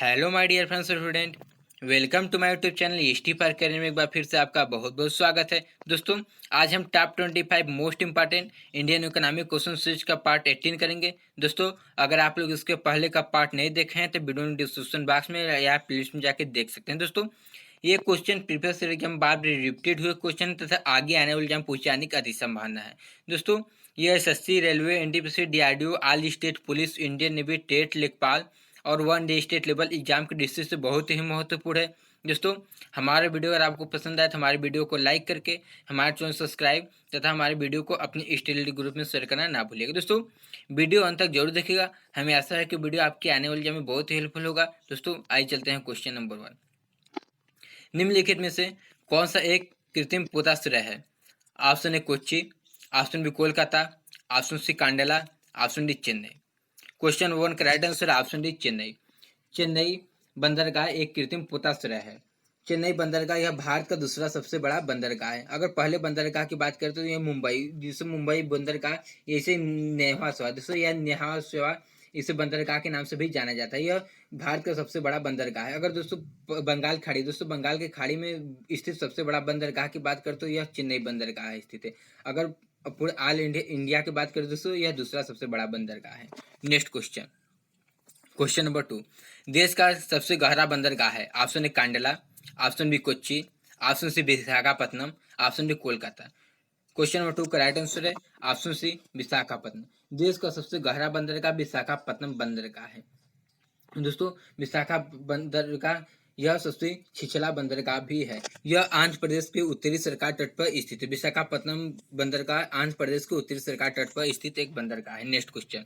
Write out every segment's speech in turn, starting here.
Hello my dear friends student, welcome to my YouTube channel EST पर academy में एक बार फिर से आपका बहुत बहुत स्वागत है। दोस्तों, आज हम top 25 most important Indian economic question series का पार्ट 18 करेंगे। दोस्तों, अगर आप लोग इसके पहले का पार्ट नहीं देखे हैं तो वीडियो डिस्क्रिप्शन बॉक्स में या प्लेलिस्ट में जाके देख सकते हैं। दोस्तों, ये क्वेश्चन प्रीवियस सीरीज के बार बार रिपीटेड हुए क्वेश्चन तथा आगे आने वाले एग्जाम पूछे जाने की अधिक संभावना है। दोस्तों, ये SSC, railway, NTPC, DRDO, all state police, Indian navy, TET, लेखपाल और one day state level exam की दृष्टि से बहुत ही महत्वपूर्ण है। दोस्तों, हमारे वीडियो अगर आपको पसंद आए तो हमारे वीडियो को लाइक करके हमारे चैनल सब्सक्राइब तथा हमारे वीडियो को अपनी स्टडी ग्रुप में शेयर करना ना भूलिएगा। दोस्तों, वीडियो अंत तक जरूर देखिएगा, हमें आशा है कि वीडियो आपकी आने वाली एग्जाम में बहुत ही हेल्पफुल होगा। दोस्तों, आइए चलते हैं क्वेश्चन नंबर 1। निम्नलिखित में से कौन सा एक कृत्रिम पोताश्रय है? Option A Kochi, option B Kolkata, option C Kandla, option D Chennai. Question 1 का right answer option D Chennai. Chennai बंदरगाह एक कृत्रिम पोताश्रय है। चेन्नई बंदरगाह यह भारत का दूसरा सबसे बड़ा बंदरगाह है। अगर पहले बंदरगाह की बात करें तो यह मुंबई, जिसे मुंबई बंदरगाह, इसे नेहा सेवा, दोस्तों यह नेहा सेवा इसे बंदरगाह के नाम से भी जाना जाता है। यह भारत का सबसे बड़ा बंदरगाह है। अगर दोस्तों बंगाल की खाड़ी में स्थित सबसे बड़ा बंदरगाह की बात करें तो यह चेन्नई बंदरगाह स्थित है। अगर पूरे ऑल इंडिया की बात करें दोस्तों, यह दूसरा सबसे बड़ा बंदरगाह है। Next question, question number 2। देश का सबसे गहरा बंदरगाह है। Option A Kandla, option B Kochi, option C Visakhapatnam, option D Kolkata. Question number 2 का राइट आंसर है ऑप्शन सी विशाखापत्तनम। देश का सबसे गहरा बंदरगाह विशाखापत्तनम बंदरगाह है। दोस्तों, विशाखा बंदरगाह यह सबसे छिछला बंदरगाह भी है। यह आंध्र प्रदेश के उत्तरी सरकार तट पर स्थित है। विशाखापत्तनम बंदरगाह आंध्र प्रदेश के उत्तरी सरकार तट पर स्थित एक बंदरगाह है। Next question,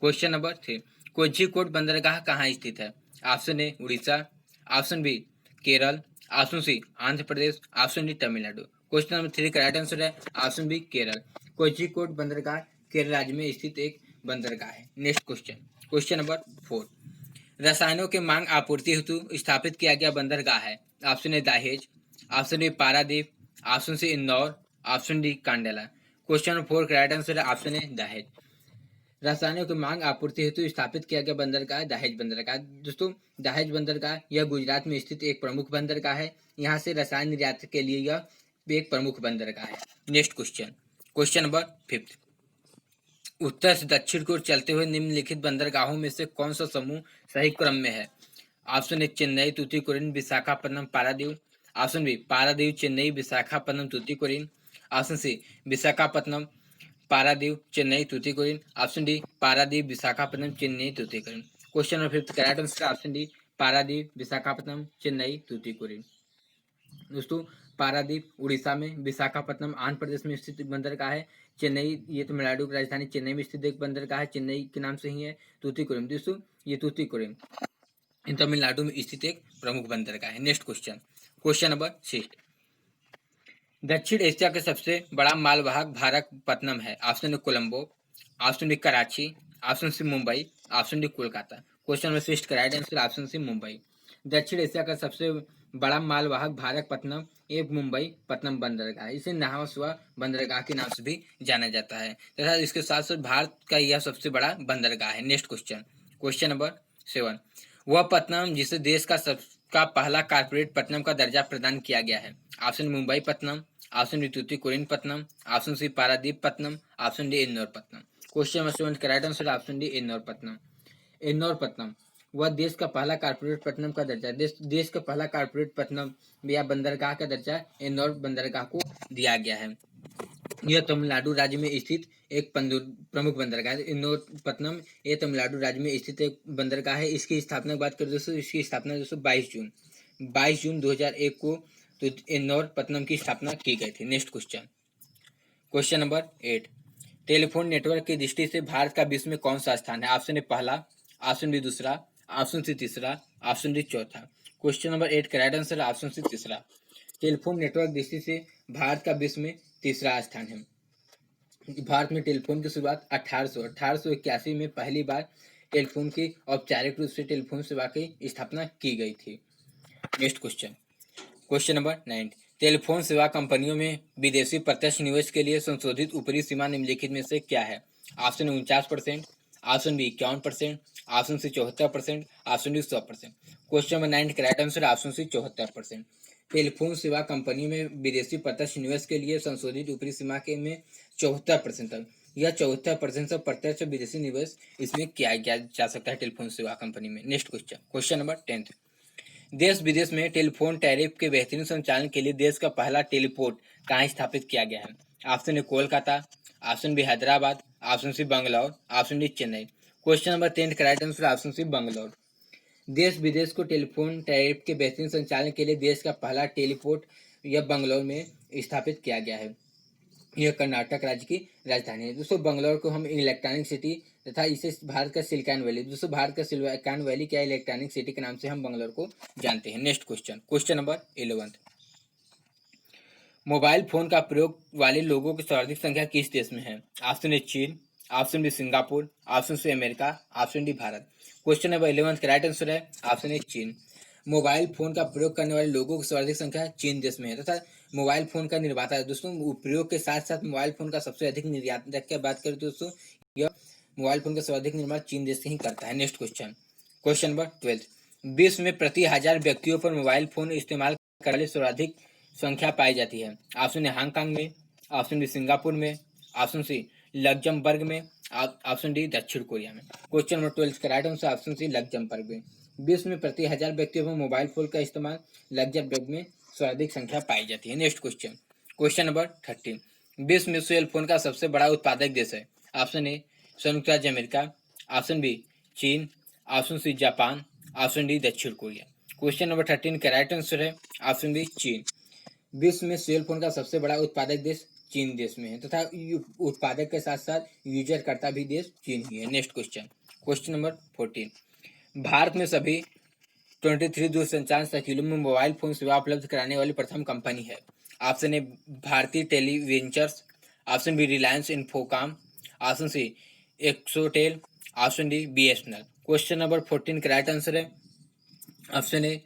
question number 3। Kozhikode बंदरगाह कहाँ स्थित है? Option A Orissa, option B Kerala, option C Andhra Pradesh, option D Tamil Nadu. Question number 3 का राइट आंसर है ऑप्शन बी केरल। कोझिकोड बंदरगाह केरल राज्य में स्थित एक बंदरगाह है। Next question, question number 4। रसायनों के मांग आपूर्ति हेतु स्थापित किया गया बंदरगाह है। Option A Dahej, option A Paradip, option C Indore, option D Kandla. Question number 4 का राइट आंसर है ऑप्शन ए दहेज। रसायनों की मांग आपूर्ति हेतु स्थापित किया गया बंदरगाह दहेज बंदरगाह। दोस्तों, दहेज बंदरगाह यह गुजरात में स्थित एक प्रमुख बंदरगाह है। यहाँ से रसायन निर्यात के लिए यह एक प्रमुख बंदरगाह है। Next question, question number 5। उत्तर से दक्षिण की ओर चलते हुए निम्नलिखित बंदरगाहों में से कौन सा समूह सही क्रम में है? Option A Chennai, Tuticorin, Visakhapatnam, Paradip, option B Paradip, Chennai, Visakhapatnam, Tuticorin, option C Visakhapatnam, Paradip, Chennai, Tuticorin, option D Paradip, Visakhapatnam, Chennai, Tuticorin. Question number 5 correct answer option D Paradip, Visakhapatnam, Chennai, Tuticorin. दोस्तों, पारादीप उड़ीसा में, विशाखापट्टनम आंध्र प्रदेश में स्थित बंदरगाह है। चेन्नई ये तमिलनाडु की राजधानी चेन्नई में स्थित एक बंदरगाह है, चेन्नई के नाम से ही है। तूतीकोरिन, दोस्तों ये तूतीकोरिन तमिलनाडु में स्थित एक प्रमुख बंदरगाह है। Next question, question number 6। दक्षिण एशिया के सबसे बड़ा मालवाहक भारतपट्टनम है। Option A Colombo, option D Karachi, option C Mumbai, option D Kolkata. Question number 6 का right answer option C Mumbai. दक्षिण एशिया का सबसे बड़ा मालवाहक भारतपट्टनम एक मुंबई पट्टनम बंदरगाह है। इसे नहावा बंदरगाह के नाम से भी जाना जाता है तथा इसके साथ साथ भारत का यह सबसे बड़ा बंदरगाह है। Next question, question number 7। वह पट्टनम जिसे देश का पहला कारपोरेट पट्टनम का दर्जा प्रदान किया गया है। Option Mumbai Pattanam, option D Tuticorin Pattanam, option C Paradip Pattanam, option D Indore Pattanam. Question number 7 का right answer option D Indore Pattanam. Indore Pattanam वह देश का पहला कारपोरेट पट्टनम का दर्जा, देश का पहला कारपोरेट पट्टनम या बंदरगाह का दर्जा इंदौर बंदरगाह को दिया गया है। यह तमिलनाडु राज्य में स्थित एक प्रमुख बंदरगाह है। इंदौर पट्टनम ये तमिलनाडु राज्य में स्थित एक बंदरगाह है। इसकी स्थापना की बात करें दोस्तों, इसकी स्थापना दोस्तों 22 जून 2001 को तो इंदौर पट्टनम की स्थापना की गई थी। Next question, question number 8। Telephone network की दृष्टि से भारत का विश्व में कौन सा स्थान है? ऑप्शन ए पहला, ऑप्शन बी दूसरा, ऑप्शन सी तीसरा, ऑप्शन डी चौथा। क्वेश्चन नंबर 8 का राइट आंसर ऑप्शन सी तीसरा। टेलीफोन नेटवर्क दृष्टि से भारत का विश्व में तीसरा स्थान है। भारत में टेलीफोन की शुरुआत 1881 में पहली बार टेलीफोन की औपचारिक रूप से टेलीफोन सेवा की स्थापना की गई थी। Next question, question number 9। Telephone सेवा कंपनियों में विदेशी प्रत्यक्ष निवेश के लिए संशोधित ऊपरी सीमा निम्नलिखित में से क्या है? Option 49%, option B 51%, option C 74%, option D 100%। Question number 9 correct answer option C 74%। Telephone सेवा कंपनी में विदेशी प्रत्यक्ष निवेश के लिए संशोधित ऊपरी सीमा के में 74% तक, यह 74% से प्रत्यक्ष विदेशी निवेश इसमें किया जा सकता है टेलीफोन सेवा कंपनी में। Next question, question number 10। देश विदेश में टेलीफोन टैरिफ के बेहतरीन संचालन के लिए देश का पहला टेलीपोर्ट कहाँ स्थापित किया गया है? Option A Kolkata, option B Hyderabad, option C Bangalore, option D Chennai. Question number 10 correct answer option C Bangalore. देश विदेश को टेलीफोन टैरिफ के बेहतरीन संचालन के लिए देश का पहला टेलीपोर्ट यह बंगलौर में स्थापित किया गया है। यह कर्नाटक राज्य की राजधानी है। दोस्तों बंगलौर को हम इलेक्ट्रॉनिक सिटी तथा इसे भारत का सिलिकॉन वैली, दोस्तों भारत का सिलिकॉन वैली क्या इलेक्ट्रॉनिक सिटी के नाम से हम बंगलौर को जानते हैं। Next question, question number 11। Mobile phone का प्रयोग वाले लोगों की सर्वाधिक संख्या किस देश में है? ऑप्शन ए चीन, option B Singapore, option C America, option D Bharat. Question number 11 का राइट आंसर है ऑप्शन ए चीन। मोबाइल फोन का प्रयोग करने वाले लोगों की सर्वाधिक संख्या चीन देश में है तथा मोबाइल फोन का निर्माता है। दोस्तों उपयोग के साथ साथ मोबाइल फोन का सबसे अधिक निर्यातक की बात करें तो दोस्तों यह मोबाइल फोन का सर्वाधिक निर्माण चीन देश ही करता है। Next question, question number 12। विश्व में प्रति 1000 व्यक्तियों पर मोबाइल फोन इस्तेमाल करने वाली सर्वाधिक संख्या पाई जाती है। ऑप्शन ए हांगकांग में, ऑप्शन बी सिंगापुर में, ऑप्शन सी लग्जमबर्ग में, ऑप्शन डी दक्षिण कोरिया में। क्वेश्चन नंबर 12 का right answer option C Luxembourg में। विश्व में प्रति 1000 व्यक्तियों में मोबाइल फोन का इस्तेमाल लग्जमबर्ग में सर्वाधिक संख्या पाई जाती है। Next question, question number 13। विश्व में सेल फोन का सबसे बड़ा उत्पादक देश है। ऑप्शन ए संयुक्त राज्य अमेरिका, ऑप्शन बी चीन, option C Japan, option D दक्षिण कोरिया। क्वेश्चन नंबर 13 का राइट आंसर है ऑप्शन बी चीन। विश्व में सेल फोन का सबसे बड़ा उत्पादक देश चीन देश में है तथा उत्पादक के साथ साथ यूजर करता भी देश चीन ही है। Next question, question number 14। Bharat में सभी 23 दूरसंचार सर्किलों में मोबाइल फोन सेवा उपलब्ध कराने वाली प्रथम कंपनी है। Option A Bharti Televentures, option B Reliance Infocomm, option C Exotel, option D BSNL. Question number 14 का राइट आंसर है ऑप्शन ए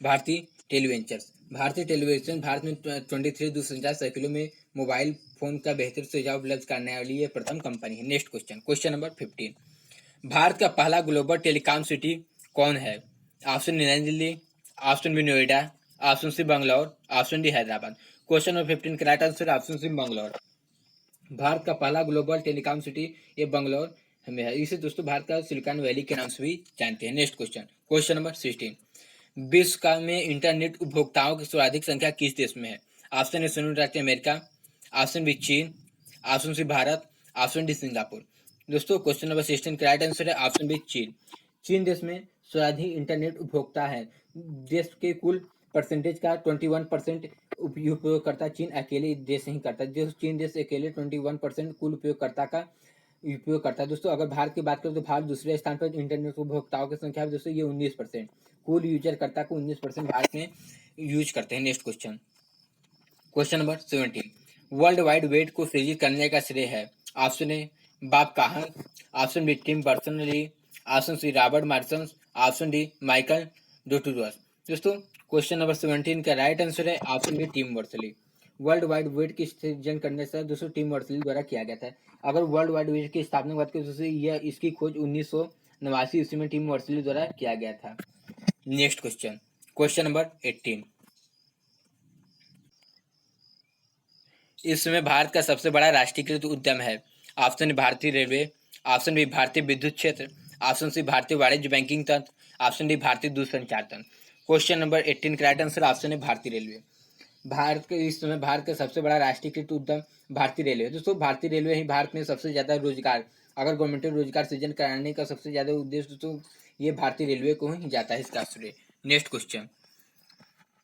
भारती टेलीवेंचर्स। भारतीय टेलीविजन भारत में 23 दूरसंचार सर्किलों में मोबाइल फोन का बेहतर सुझाव उपलब्ध करने वाली यह प्रथम कंपनी है। Next question, question number 15। Bharat का पहला ग्लोबल टेलीकॉम सिटी कौन है? Option Nai Delhi, option B Noida, option C Bangalore, option D Hyderabad. Question number 15 का right answer option C Bangalore. Bharat का पहला ग्लोबल टेलीकॉम सिटी ये बंगलौर में है। इसे दोस्तों भारत का सिलिकॉन वैली के नाम से भी जानते हैं। Next question, question number 16। विश्व का में इंटरनेट उपभोक्ताओं की सर्वाधिक संख्या किस देश में है? ऑप्शन ए संयुक्त राज्य अमेरिका, ऑप्शन बी चीन, option C Bharat, option D Singapore. दोस्तों क्वेश्चन नंबर 16 का राइट आंसर है ऑप्शन बी चीन। चीन देश में सर्वाधिक इंटरनेट उपभोक्ता है। देश के कुल परसेंटेज का 21% उपयोगकर्ता चीन अकेले देश ही करता है। जो चीन देश अकेले 21% कुल उपयोगकर्ता का उपयोग करता है। दोस्तों अगर भारत की बात करें तो भारत दूसरे स्थान पर इंटरनेट उपभोक्ताओं की संख्या है दोस्तों ये 19%। कुल यूजर करता को 19% भारत में यूज करते हैं। Next question, question number 17। World wide web को सृजित करने का श्रेय है। Option A Bob Kahn, option B Tim Berners-Lee, option C Robert Marson, option D Michael Dertouzos. दोस्तों क्वेश्चन नंबर 17 का राइट आंसर है option B Tim Berners-Lee. World wide web की सृजन करने से दोस्तों टिम बर्नर्स-ली द्वारा किया गया था। अगर वर्ल्ड वाइड वेब की स्थापना की बात करें दोस्तों यह इसकी खोज 1989 ईस्वी में टिम बर्नर्स-ली द्वारा किया गया था। Next question, question number 18। इस समय भारत का सबसे बड़ा राष्ट्रीयकृत उद्यम है। ऑप्शन भारतीय रेलवे, ऑप्शन बी भारतीय विद्युत क्षेत्र, ऑप्शन सी भारतीय वाणिज्य बैंकिंग तंत्र, ऑप्शन डी भारतीय दूरसंचार तंत्र। क्वेश्चन नंबर 18 का राइट आंसर ऑप्शन है भारतीय रेलवे। भारत के इस समय भारत का सबसे बड़ा राष्ट्रीयकृत उद्यम भारतीय रेलवे। दोस्तों भारतीय रेलवे ही भारत में सबसे ज्यादा रोजगार, अगर गवर्नमेंट रोजगार सृजन कराने का सबसे ज्यादा उद्देश्य तो ये भारतीय रेलवे को ही जाता है इसका श्रेय। Next question,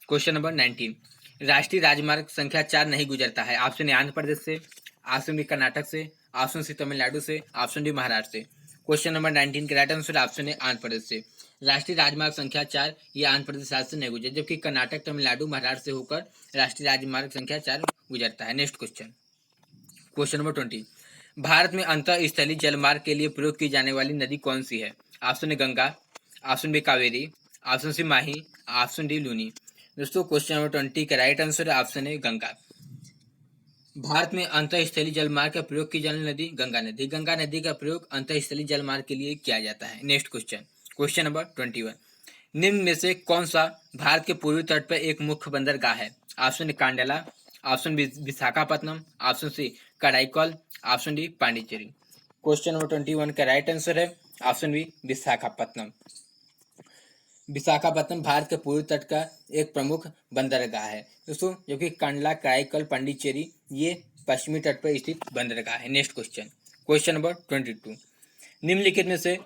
question number 19। राष्ट्रीय राजमार्ग संख्या 4 नहीं गुजरता है। ऑप्शन ए आंध्र प्रदेश से, ऑप्शन बी कर्नाटक से, ऑप्शन सी तमिलनाडु से, ऑप्शन डी महाराष्ट्र से। क्वेश्चन नंबर 19 का राइट आंसर ऑप्शन है आंध्र प्रदेश से। राष्ट्रीय राजमार्ग संख्या 4 ये आंध्र प्रदेश राज्य से नहीं गुजर, जबकि कर्नाटक तमिलनाडु महाराष्ट्र से होकर राष्ट्रीय राजमार्ग संख्या 4 गुजरता है। Next question, question number 20। Bharat में अंतर स्थलीय जलमार्ग के लिए प्रयोग की जाने वाली नदी कौन सी है? Option A Ganga, option B Kaveri, option C Mahi, option D Luni. दोस्तों क्वेश्चन नंबर 20 का राइट आंसर है ऑप्शन है गंगा। भारत में अंतःस्थलीय जलमार्ग का प्रयोग की जाने वाली नदी गंगा नदी। गंगा नदी का प्रयोग अंतःस्थलीय जलमार्ग के लिए किया जाता है। Next question, question number 21। निम्न में से कौन सा भारत के पूर्वी तट पर एक मुख्य बंदरगाह है? Option A Kandla, option B Visakhapatnam, option C Karaikal, option D Pondicherry. Question number 21 का राइट आंसर है ऑप्शन बी विशाखापत्तनम। विशाखापत्तनम भारत के पूर्वी तट का एक प्रमुख बंदरगाह है दोस्तों, जो कि कंडला, कराईकल, पांडिचेरी ये पश्चिमी तट पर स्थित बंदरगाह है। Next question, question number 22। निम्नलिखित में से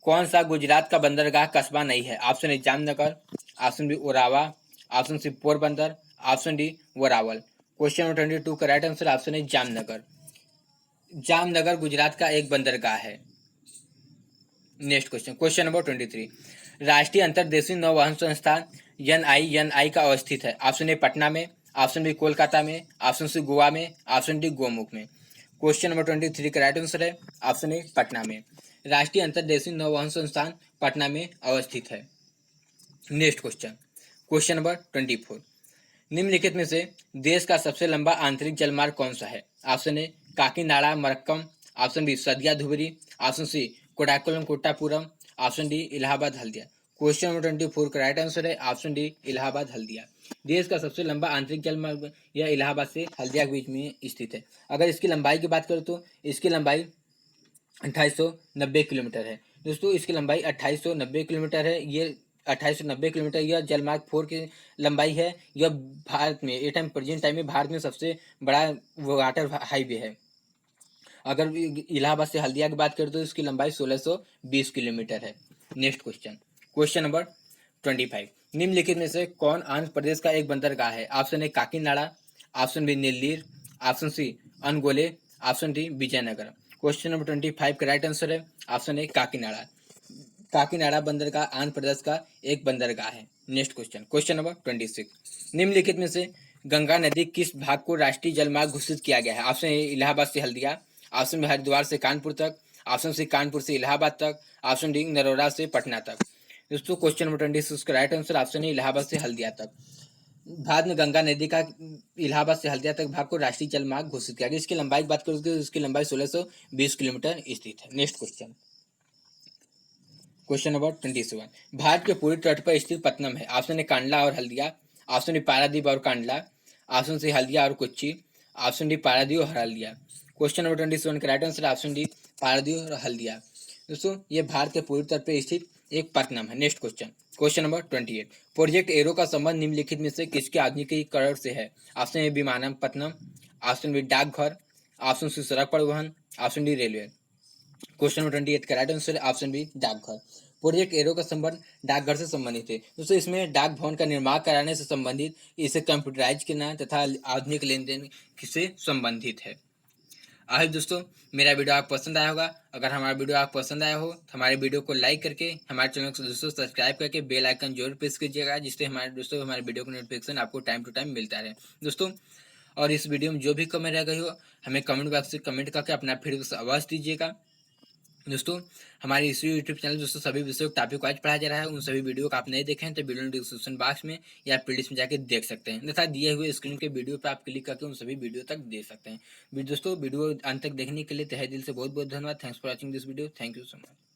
कौन सा गुजरात का बंदरगाह कस्बा नहीं है? Option A Jamnagar, option B ओरावा, option C Porbandar, option D Veraval. Question number 22 का राइट आंसर ऑप्शन है जामनगर। जामनगर गुजरात का एक बंदरगाह है। Next question, question number 23। राष्ट्रीय अंतर्देशीय नौवहन संस्थान NINI का अवस्थित है? ऑप्शन ए पटना में, ऑप्शन बी कोलकाता में, ऑप्शन सी गोवा में, ऑप्शन डी गोमुख में। क्वेश्चन नंबर 23 का राइट आंसर है ऑप्शन ए पटना में। राष्ट्रीय अंतर्देशीय नौवहन संस्थान पटना में अवस्थित है। Next question, question number 24। निम्नलिखित में से देश का सबसे लंबा आंतरिक जलमार्ग कौन सा है? Option A Kakinada Marakkanam, option B Sadiya Dhubri, option C Kodakulam Kottapuram, option D Allahabad Haldia. Question number 24 का राइट आंसर है ऑप्शन डी इलाहाबाद हल्दिया। देश का सबसे लंबा आंतरिक जलमार्ग यह इलाहाबाद से हल्दिया के बीच में स्थित है। अगर इसकी लंबाई की बात करें तो इसकी लंबाई 2890 किलोमीटर है दोस्तों। इसकी लंबाई 2890 किलोमीटर है। ये 2890 किलोमीटर यह जलमार्ग 4 की लंबाई है। यह भारत में प्रेजेंट टाइम में भारत में सबसे बड़ा वाटर हाईवे है। अगर इलाहाबाद से हल्दिया की बात करें तो इसकी लंबाई 1620 किलोमीटर है। Next question, question number 25। निम्नलिखित में से कौन आंध्र प्रदेश का एक बंदरगाह है? Option A Kakinada, option B Nellore, option C Ongole, option D Vijayanagar. Question number 25 का राइट आंसर है ऑप्शन ए काकीनाडा। काकीनाडा बंदरगाह आंध्र प्रदेश का एक बंदरगाह है। Next question, question number 26। निम्नलिखित में से गंगा नदी किस भाग को राष्ट्रीय जलमार्ग घोषित किया गया है? ऑप्शन ए इलाहाबाद से हल्दिया, ऑप्शन बी हरिद्वार से कानपुर तक, ऑप्शन सी कानपुर से इलाहाबाद तक, ऑप्शन डी नरोरा से पटना तक। दोस्तों क्वेश्चन नंबर 26 का राइट आंसर ऑप्शन है इलाहाबाद से हल्दिया तक। भारत में गंगा नदी का इलाहाबाद से हल्दिया तक भाग को राष्ट्रीय जलमार्ग घोषित किया गया। इसकी लंबाई की बात करें तो इसकी लंबाई 1620 किलोमीटर स्थित है। Next question, question number 27। Bharat के पूर्वी तट पर स्थित पत्तनम है? ऑप्शन ए कांडला और हल्दिया, ऑप्शन ए पारादीप और कांडला, ऑप्शन सी हल्दिया और कोच्चि, ऑप्शन डी पारादीप और हल्दिया। क्वेश्चन नंबर 27 का right answer option D Paradip और हल्दिया। दोस्तों ये भारत के पूर्वी तट पर स्थित एक पत्तनम है। Next question, question number 28। Project arrow का संबंध निम्नलिखित में से किसके आधुनिकीकरण से है? ऑप्शन ए विमानपत्तनम, ऑप्शन बी डाकघर, ऑप्शन सी सड़क परिवहन, option D railway. Question number 28 का राइट आंसर है ऑप्शन बी डाकघर। प्रोजेक्ट एरो का संबंध डाकघर से संबंधित है दोस्तों। इसमें डाक भवन का निर्माण कराने से संबंधित, इसे कंप्यूटराइज करना तथा आधुनिक लेन देन से संबंधित है। आई दोस्तों मेरा वीडियो आपको पसंद आया होगा। अगर हमारा वीडियो आपको पसंद आया हो तो हमारे वीडियो को लाइक करके हमारे चैनल को दोस्तों सब्सक्राइब करके बेल आइकन जरूर प्रेस कीजिएगा, जिससे हमारे वीडियो को नोटिफिकेशन आपको टाइम टू टाइम मिलता रहे दोस्तों। और इस वीडियो में जो भी कमेंट रह गई हो हमें कमेंट बॉक्स से कमेंट करके अपना फीडबैक आवाज़ दीजिएगा दोस्तों। हमारे इस यूट्यूब चैनल दोस्तों सभी विषयों का टॉपिक वाइज पढ़ाया जा रहा है। उन सभी वीडियो को आप नहीं देखें तो वीडियो डिस्क्रिप्शन बॉक्स में या प्लेलिस्ट में जाके देख सकते हैं तथा दिए हुए स्क्रीन के वीडियो पर आप क्लिक करके उन सभी वीडियो तक देख सकते हैं। दोस्तों वीडियो अंत तक देखने के लिए तहे दिल से बहुत बहुत धन्यवाद। Thanks for watching this video. Thank you so much.